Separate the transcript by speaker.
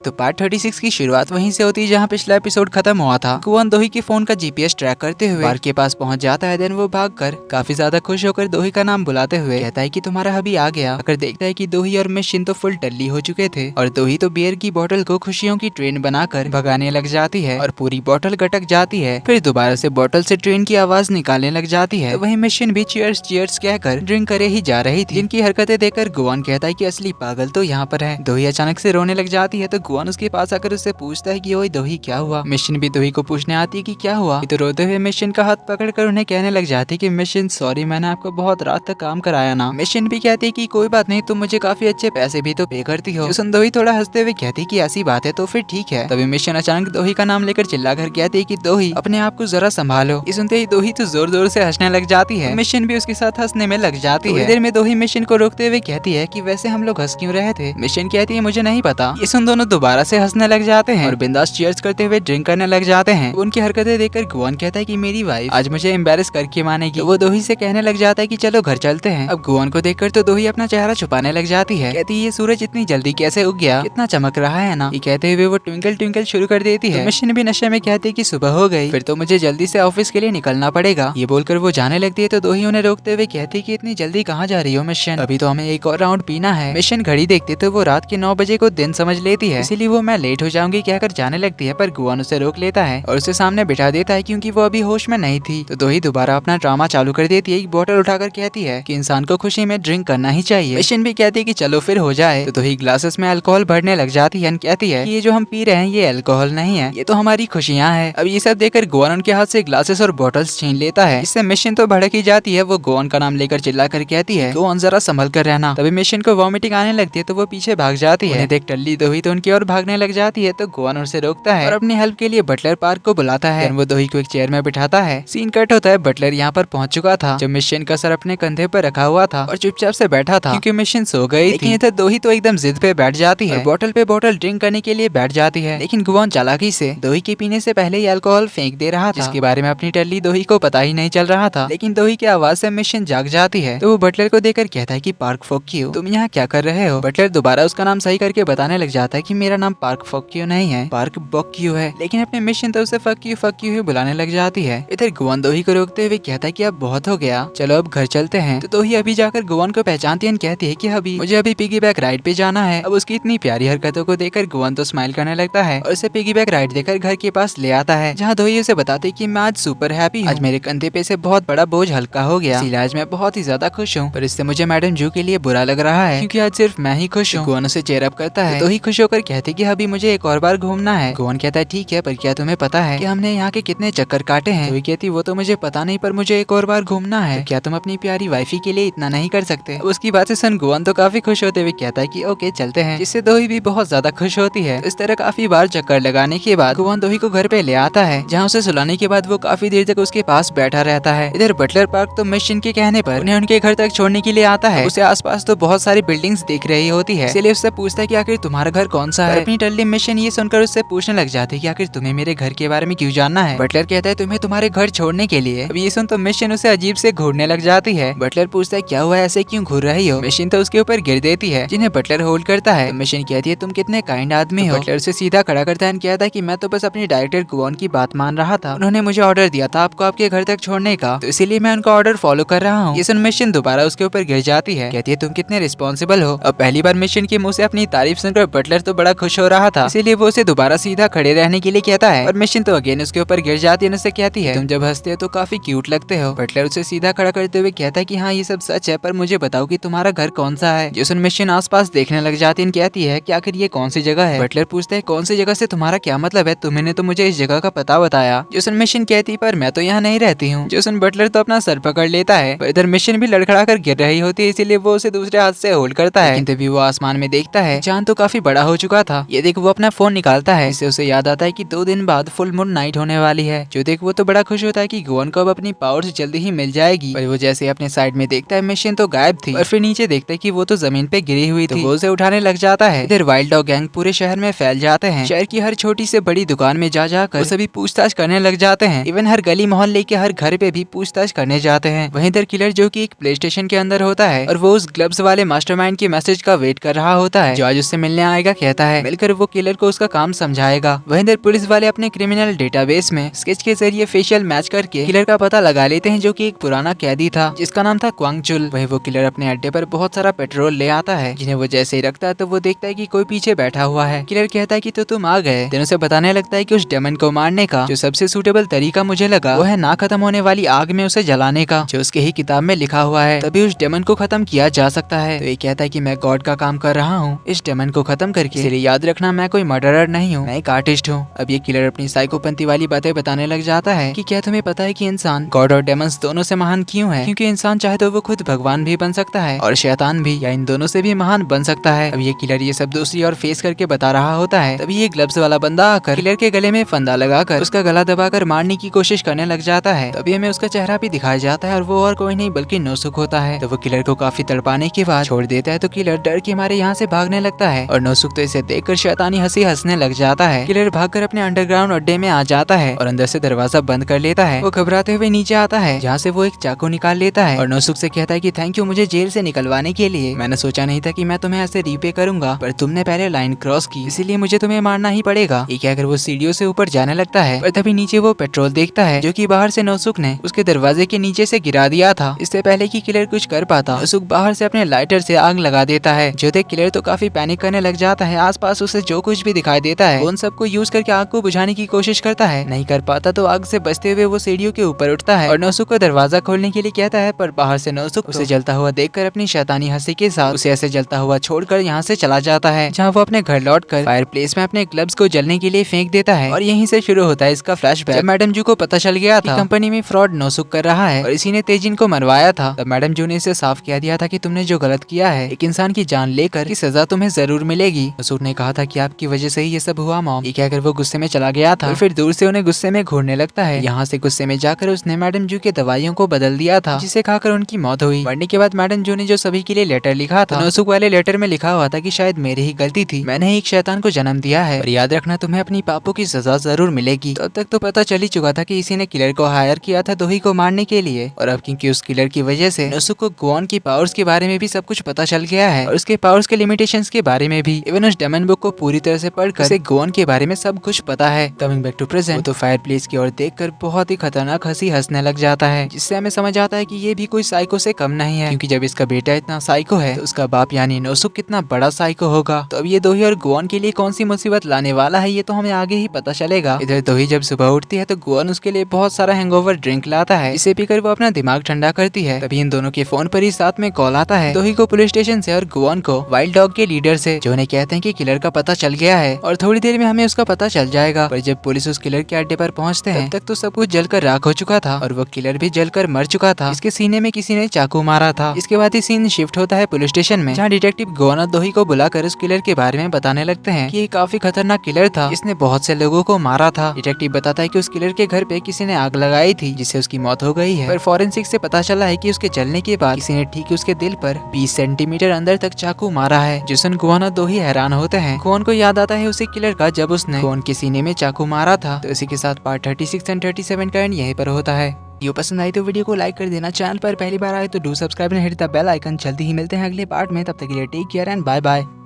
Speaker 1: तो पार्ट 36 की शुरुआत वहीं से होती है जहां पिछला एपिसोड खत्म हुआ था। गुआन दोही के फोन का जीपीएस ट्रैक करते हुए पार्क के पास पहुंच जाता है। देन वो भागकर काफी ज्यादा खुश होकर दोही का नाम बुलाते हुए कहता है कि तुम्हारा हबी आ गया। अगर देखता है कि दोही और मिशन तो फुल टल्ली हो चुके थे और दोही तो बियर की बोतल को खुशियों की ट्रेन बनाकर भगाने लग जाती है और पूरी बोतल गटक जाती है। फिर दोबारा से बोतल से ट्रेन की आवाज निकालने लग जाती है। तो वही मिशन भी चीयर्स चीयर्स कहकर ड्रिंक करे ही जा रही थी। जिनकी हरकतें देखकर गुआन कहता है कि असली पागल तो यहाँ पर है। दोही अचानक से रोने लग जाती है तो गुआन उसके पास आकर उससे पूछता है कि ओए दोही क्या हुआ। मिशन भी दोही को पूछने आती है कि क्या हुआ। तो रोते हुए मिशन का हाथ पकड़कर उन्हें कहने लग जाती है कि मिशन सॉरी मैंने आपको बहुत रात तक काम कराया ना। मिशन भी कहती है कि कोई बात नहीं तुम मुझे काफी अच्छे पैसे भी तो पे करती हो। दोही थोड़ा हंसते हुए कहती है कि ऐसी बात है तो फिर ठीक है। तभी मिशन अचानक दोही का नाम लेकर चिल्लाकर कहती है कि दोही अपने आप को जरा संभालो। ये सुनते ही दोही तो जोर जोर से हंसने लग जाती है। मिशन भी उसके साथ हंसने में लग जाती है। देर में दोही मिशन को रोकते हुए कहती है कि वैसे हम लोग हंस क्यों रहे थे। मिशन कहती है मुझे नहीं पता। ये सुन दोनों दोबारा से हंसने लग जाते हैं और बिंदास चीयर्स करते हुए ड्रिंक करने लग जाते हैं। उनकी हरकतें देखकर गुआन कहता है कि मेरी वाइफ आज मुझे एम्बैरेस करके मानेगी। तो वो दोही से कहने लग जाता है कि चलो घर चलते हैं। अब गुआन को देखकर तो दोही अपना चेहरा छुपाने लग जाती है। कहती है ये सूरज इतनी जल्दी कैसे उग गया, कितना चमक रहा है ना। ये कहते हुए वो ट्विंकल ट्विंकल शुरू कर देती है। तो मिशन भी नशे में कहती है कि सुबह हो गई फिर तो मुझे जल्दी से ऑफिस के लिए निकलना पड़ेगा। ये बोलकर वो जाने लगती है तो दोही उन्हें रोकते हुए कहती है कि इतनी जल्दी कहाँ जा रही हो मिशन, अभी तो हमें एक और राउंड पीना है। मिशन घड़ी देखती तो वो रात के 9 बजे को दिन समझ लेती है, इसीलिए वो मैं लेट हो जाऊंगी कहकर जाने लगती है। पर गुआन उसे रोक लेता है और उसे सामने बिठा देता है क्योंकि वो अभी होश में नहीं थी। तो दोही दोबारा अपना ड्रामा चालू कर देती है। एक बोतल उठाकर कहती है कि इंसान को खुशी में ड्रिंक करना ही चाहिए। मिशन भी कहती है कि चलो फिर हो जाए। तो दोही ग्लासेस में अल्कोहल भरने लग जाती है। कहती है कि ये जो हम पी रहे हैं ये अल्कोहल नहीं है, ये तो हमारी खुशियाँ है। अब ये सब देखकर गुआन उनके हाथ से ग्लासेस और बोतल्स छीन लेता है। इससे मिशन तो भड़क ही जाती है। वो गुआन का नाम लेकर चिल्ला कर कहती है गुआन जरा संभल कर रहना। तभी मिशन को वॉमिटिंग आने लगती है तो वो पीछे भाग जाती है। देख टल्ली दोही तो उनकी ओर भागने लग जाती है तो गुआन उसे रोकता है और अपनी हेल्प के लिए बटलर पार्क को बुलाता है। वो दोही को एक चेयर में बिठाता है। सीन कट होता है। बटलर यहाँ पर पहुंच चुका था जब मिशन का सर अपने कंधे पर रखा हुआ था और चुपचाप से बैठा था क्योंकि मिशन सो गई थी। लेकिन दोही तो एकदम जिद पे बैठ जाती है, बोतल पे बोतल ड्रिंक करने के लिए बैठ जाती है। लेकिन गुआन चालाकी से दोही के पीने से पहले ही अल्कोहल फेंक दे रहा था, जिसके बारे में अपनी टल्ली दोही को पता ही नहीं चल रहा था। लेकिन दोही की आवाज से मिशन जाग जाती है तो वो बटलर को देखकर कहता है कि पार्क फोक्यू तुम यहाँ क्या कर रहे हो। बटलर दोबारा उसका नाम सही करके बताने लग जाता है कि मेरा नाम पार्क फोक्यू नहीं है, पार्क बोक्यू है। लेकिन अपने मिशन तो उसे फक्यू ही बुलाने लग जाती है। इधर गुआन दोही को रोकते हुए कहता है कि अब बहुत हो गया, चलो अब घर चलते हैं। तो दोही अभी जाकर गुआन को पहचानती है, कहती है कि अभी मुझे अभी पिगी बैक राइड पे जाना है। अब उसकी इतनी प्यारी हरकतों को देखकर गुआन तो स्माइल करने लगता है और उसे पिगी बैक राइड देकर घर के पास ले आता है, जहाँ दोही उसे बताती है कि मैं आज सुपर हैप्पी हूँ। आज मेरे कंधे पे से बहुत बड़ा बोझ हल्का हो गया, इसीलिए आज मैं बहुत ही ज्यादा खुश हूँ। पर इससे मुझे मैडम जू के लिए बुरा लग रहा है क्योंकि आज सिर्फ मैं ही खुश हूँ। गुआन उसे चेयर अप करता है। दोही खुश होकर कहती है कि अभी मुझे एक और बार घूमना है। गुआन कहता है ठीक है पर क्या तुम्हें पता है कि हमने यहाँ के कितने चक्कर काटे हैं। दोही कहती वो तो मुझे पता नहीं पर मुझे एक और बार घूमना है। तो क्या तुम अपनी प्यारी वाइफी के लिए इतना नहीं कर सकते। उसकी बात से सुन गुआन तो काफी खुश होते हुए कहता है कि ओके चलते हैं, जिससे दोही भी बहुत ज्यादा खुश होती है। इस तरह काफी बार चक्कर लगाने के बाद गुआन दोही को घर पे ले आता है, जहाँ उसे सुलाने के बाद वो काफी देर तक उसके पास बैठा रहता है। इधर बटलर पार्क तो मिशन के कहने पर उन्हें उनके घर तक छोड़ने के लिए आता है। उसे आसपास तो बहुत सारी बिल्डिंग्स दिख रही होती है, इसलिए उससे पूछता है कि आखिर तुम्हारा घर कौन सा है। अपनी टल्ली मिशन ये सुनकर उससे पूछने लग जाती है कि आखिर तुम्हें मेरे घर के बारे में क्यों जानना है। बटलर कहता है तुम्हें तुम्हारे घर छोड़ने के लिए। अब ये सुन तो मिशन उसे अजीब से घूरने लग जाती है। बटलर पूछता है क्या हुआ, ऐसे क्यों घूर रही हो। मिशन तो उसके ऊपर गिर देती है, जिन्हें बटलर होल्ड करता है। तो मिशन कहती है तुम कितने काइंड आदमी हो। बटलर उसे सीधा खड़ा करता है, कहता है कि मैं तो बस अपनी डायरेक्टर गुआन की बात मान रहा था, उन्होंने मुझे ऑर्डर दिया था आपको आपके घर तक छोड़ने का, तो इसीलिए मैं उनका ऑर्डर फॉलो कर रहा हूँ। ये सुन मिशन दोबारा उसके ऊपर गिर जाती है, कहती है तुम कितने रिस्पॉन्सिबल हो। अब पहली बार मिशन के मुंह से अपनी तारीफ सुनकर बटलर तो बड़ा खुश हो रहा था, इसीलिए वो उसे दोबारा सीधा खड़े रहने के लिए कहता है। और मिशन तो अगेन उसके ऊपर गिर जाती है, उससे कहती है तुम जब हंसते हो तो काफी क्यूट लगते हो। बटलर उसे सीधा खड़ा करते हुए कहता है कि हाँ ये सब सच है, पर मुझे बताओ कि तुम्हारा घर कौन सा है। जो सुन मिशन आसपास देखने लग जाती है, कहती है कि आखिर ये कौन सी जगह है। बटलर पूछता है कौन सी जगह से तुम्हारा क्या मतलब है, तुमने तो मुझे इस जगह का पता बताया। जो सुन मिशन कहती पर मैं तो यहाँ नहीं रहती हूँ। जो सुन बटलर तो अपना सर पकड़ लेता है, पर इधर मिशन भी लड़खड़ा कर गिर रही होती है, इसीलिए वो उसे दूसरे हाथ से होल्ड करता है। तभी वो आसमान में देखता है, चांद तो काफी बड़ा हो चुका था। ये देख वो अपना फोन निकालता है, इससे उसे याद आता है कि 2 दिन बाद फुल मून नाइट होने वाली है। जो देख वो तो बड़ा खुश होता है कि गुआन को अब अपनी पावर्स जल्दी ही मिल जाएगी। पर वो जैसे अपने साइड में देखता है मिशन तो गायब थी, और फिर नीचे देखता है कि वो तो जमीन पे गिरी हुई थी। तो वो उसे उठाने लग जाता है। इधर वाइल्ड डॉग गैंग पूरे शहर में फैल जाते हैं। शहर की हर छोटी से बड़ी दुकान में जा जाकर सभी पूछताछ करने लग जाते हैं। इवन हर गली मोहल्ले के हर घर पे भी पूछताछ करने जाते हैं। वहीं इधर किलर जो कि एक प्ले स्टेशन के अंदर होता है और वो उस ग्लब्स वाले मास्टरमाइंड के मैसेज का वेट कर रहा होता है जो आज उससे मिलने आएगा। कहता है। मिलकर वो किलर को उसका काम समझाएगा। वहीं इधर पुलिस वाले अपने क्रिमिनल डेटाबेस में स्केच के जरिए फेशियल मैच करके किलर का पता लगा लेते हैं, जो कि एक पुराना कैदी था जिसका नाम था क्वांग चुल। वही वो किलर अपने अड्डे पर बहुत सारा पेट्रोल ले आता है, जिन्हें वो जैसे ही रखता है तो वो देखता है कि कोई पीछे बैठा हुआ है। किलर कहता है कि तो तुम आ गए। दिन उसे बताने लगता है कि उस डेमन को मारने का जो सबसे सूटेबल तरीका मुझे लगा वो है ना खत्म होने वाली आग में उसे जलाने का, जो उसके ही किताब में लिखा हुआ है। तभी उस डेमन को खत्म किया जा सकता है। तो ये कहता है कि मैं गॉड का काम कर रहा हूँ इस डेमन को खत्म करके, इसलिए याद रखना मैं कोई मर्डरर नहीं हूँ, मैं एक आर्टिस्ट हूँ। अब ये किलर अपनी साइकोपंथी वाली बातें बताने लग जाता है कि क्या तुम्हें पता है कि इंसान गॉड और डेमंस दोनों से महान क्यों है? क्योंकि इंसान चाहे तो वो खुद भगवान भी बन सकता है और शैतान भी, या इन दोनों से भी महान बन सकता है। अब ये किलर ये सब दूसरी और फेस करके बता रहा होता है। तभी ये ग्लव्स वाला बंदा आकर किलर के गले में फंदा लगाकर उसका गला दबाकर मारने की कोशिश करने लग जाता है। तभी हमें उसका चेहरा भी दिखाया जाता है और वो और कोई नहीं बल्कि नोसुक होता है। तो वो किलर को काफी तड़पाने के बाद छोड़ देता है। तो किलर डर के मारे यहाँ से भागने लगता है और नोसुक तो इसे देखकर शैतानी हंसी हंसने लग जाता है। किलर भागकर अपने अंडरग्राउंड अड्डे में आ जाता है और अंदर से दरवाजा बंद कर लेता है। वो घबराते हुए नीचे आता है, जहाँ से वो एक चाकू निकाल लेता है और नोसुक से कहता है कि थैंक यू मुझे जेल से निकलवाने के लिए। मैंने सोचा नहीं था कि मैं तुम्हें ऐसे रीपे करूंगा, पर तुमने पहले लाइन क्रॉस की, इसीलिए मुझे तुम्हें मारना ही पड़ेगा। ये कहकर वो सीढ़ियों से ऊपर जाने लगता है, पर तभी नीचे वो पेट्रोल देखता है जो कि बाहर से नोसुक ने उसके दरवाजे के नीचे से गिरा दिया था। इससे पहले कि किलर कुछ कर पाता, नोसुक बाहर से अपने लाइटर से आग लगा देता है। जो देख किलर तो काफी पैनिक करने लग जाता है। आसपास उसे जो कुछ भी दिखाई देता है उन सबको यूज करके आग को बुझाने की कोशिश करता है। नहीं कर पाता तो आग से बचते हुए वो सीढ़ियों के ऊपर उठता है और नोसुक को दरवाजा खोलने के लिए कहता है, पर बाहर से नोसुक उसे जलता हुआ देखकर अपनी शैतानी हंसी के साथ उसे ऐसे जलता हुआ छोड़कर यहाँ से चला जाता है, जहाँ वो अपने घर लौटकर फायर प्लेस में अपने ग्लव्स को जलने के लिए फेंक देता है। और यहीं से शुरू होता है इसका फ्लैशबैक। जब मैडम जू को पता चल गया था कंपनी में फ्रॉड नोसुक कर रहा है और इसी ने तेजिन को मरवाया था, तब मैडम जू ने इसे साफ कह दिया था कि तुमने जो गलत किया है, एक इंसान की जान लेकर की सजा तुम्हें जरूर मिलेगी। नोसुक ने कहा था कि आपकी वजह से ही ये सब हुआ मॉम। ये कहकर वो गुस्से में चला गया था और फिर दूर से उन्हें गुस्से में घूरने लगता है। यहाँ से गुस्से में जाकर उसने मैडम जू के दवाइयों को बदल दिया था, जिसे खाकर उनकी मौत हुई। मरने के बाद मैडम जू ने जो सभी के लिए लेटर लिखा था, नोसुक वाले लेटर में लिखा हुआ था कि शायद मेरी ही गलती थी, मैंने एक शैतान को जन्म दिया है और याद रखना तुम्हें अपनी पापों की सजा जरूर मिलेगी। तब तक तो पता चल ही चुका था कि इसी ने किलर को हायर किया था दोही को मारने के लिए, और अब क्योंकि उस किलर की वजह से नोसुक को गुआन की पावर्स के बारे में भी सब कुछ पता चल गया है और उसके पावर्स के लिमिटेशंस के बारे में भी। इवन उस डेमन बुक को पूरी तरह से पढ़कर उसे गुआन के बारे में सब कुछ पता है। कमिंग बैक टू प्रेजेंट, तो फायर प्लेस की ओर देखकर बहुत ही खतरनाक हंसी हंसने लग जाता है, जिससे हमें समझ आता है कि ये भी कोई साइको से कम नहीं है, क्योंकि जब इसका बेटा इतना साइको है तो उसका बाप यानी नोसुक कितना बड़ा साइको होगा। तो अब ये दोही और गुआन के लिए कौन सी मुसीबत लाने वाला है ये तो हमें आगे ही पता चलेगा। इधर दोही जब सुबह उठती है तो गुआन उसके लिए बहुत सारा हैंगओवर ड्रिंक लाता है, इसे पीकर वो अपना दिमाग ठंडा करती है। तभी इन दोनों के फोन पर ही साथ में कॉल आता है दोही को पुलिस स्टेशन से और गुआन को वाइल्ड डॉग के लीडर से, जो उन्हें कहते हैं कि किलर का पता चल गया है और थोड़ी देर में हमें उसका पता चल जाएगा। पर जब पुलिस उस किलर के अड्डे पर पहुंचते हैं तब तक तो सब कुछ जलकर राख हो चुका था और वो किलर भी जलकर मर चुका था। इसके सीने में किसी ने चाकू मारा था। इसके बाद ही सीन शिफ्ट होता है पुलिस स्टेशन में, जहाँ डिटेक्टिव गुआन और दोही को बुलाकर उस किलर के बारे में बताने लगते हैं कि ये काफी खतरनाक किलर था, इसने बहुत से लोगों को मारा था। डिटेक्टिव बताता है कि उस किलर के घर पे किसी ने आग लगाई थी जिससे उसकी मौत हो गई है, पर फॉरेंसिक से पता चला है कि उसके जलने के बाद किसी ने ठीक उसके दिल पर 20 सेंटीमीटर अंदर तक चाकू मारा है, जिस सुन गुआन और दोही हैरान होते हैं। गुआन को याद आता है उसी किलर का जब उसने गुआन के सीने में चाकू मारा था। तो इसी के साथ पार्ट 36 एंड 37 का एंड यहीं पर होता है। वीडियो पसंद आई तो वीडियो को लाइक कर देना, चैनल पर पहली बार आए तो do subscribe and hit the bell icon. जल्दी ही मिलते हैं अगले पार्ट में, तब तक के लिए take care and bye bye.